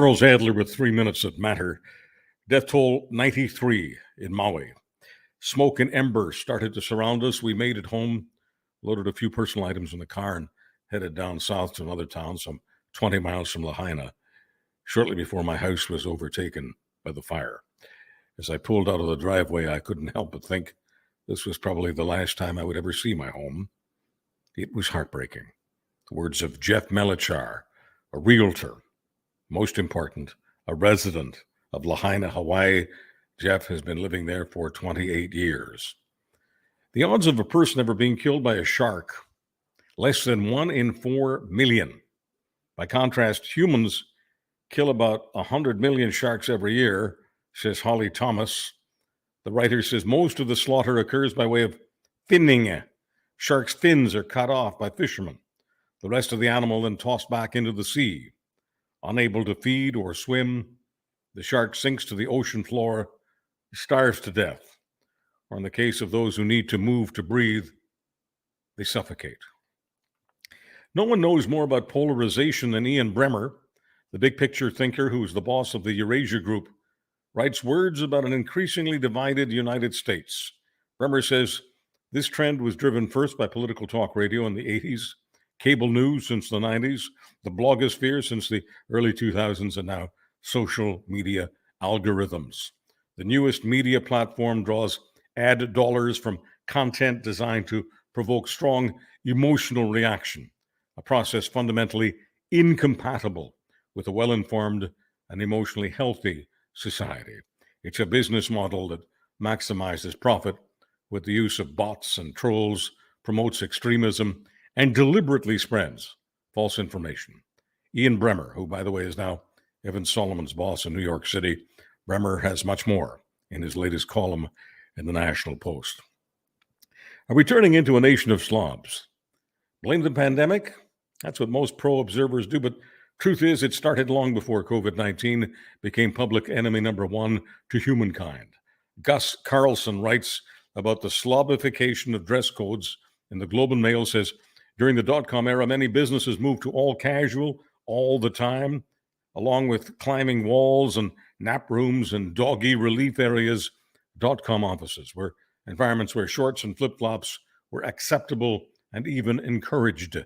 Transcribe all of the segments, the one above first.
Charles Adler with 3 minutes that matter. Death toll 93 in Maui. Smoke and embers started to surround us. We made it home, loaded a few personal items in the car, and headed down south to another town, some 20 miles from Lahaina, shortly before my house was overtaken by the fire. As I pulled out of the driveway, I couldn't help but think this was probably the last time I would ever see my home. It was heartbreaking. The words of Jeff Melichar, a realtor, most important, a resident of Lahaina, Hawaii. Jeff has been living there for 28 years. The odds of a person ever being killed by a shark, less than 1 in 4 million. By contrast, humans kill about 100 million sharks every year, says Holly Thomas. The writer says most of the slaughter occurs by way of finning. Sharks' fins are cut off by fishermen. The rest of the animal then tossed back into the sea. Unable to feed or swim, the shark sinks to the ocean floor, starves to death. Or in the case of those who need to move to breathe, they suffocate. No one knows more about polarization than Ian Bremmer, the big picture thinker who is the boss of the Eurasia Group, writes words about an increasingly divided United States. Bremmer says this trend was driven first by political talk radio in the 80s, cable news since the 90s, the blogosphere since the early 2000s, and now social media algorithms. The newest media platform draws ad dollars from content designed to provoke strong emotional reaction, a process fundamentally incompatible with a well-informed and emotionally healthy society. It's a business model that maximizes profit with the use of bots and trolls, promotes extremism, and deliberately spreads false information. Ian Bremmer, who, by the way, is now Evan Solomon's boss in New York City, Bremmer has much more in his latest column in the National Post. Are we turning into a nation of slobs? Blame the pandemic? That's what most pro-observers do, but truth is it started long before COVID-19 became public enemy number one to humankind. Gus Carlson writes about the slobification of dress codes in the Globe and Mail, says, during the dot-com era, many businesses moved to all casual, all the time, along with climbing walls and nap rooms and doggy relief areas. Dot-com offices were environments where shorts and flip-flops were acceptable and even encouraged.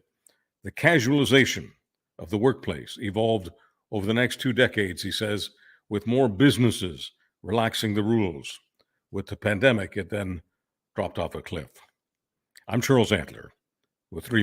The casualization of the workplace evolved over the next 2 decades, he says, with more businesses relaxing the rules. With the pandemic, it then dropped off a cliff. I'm Charles Adler with 3 minutes.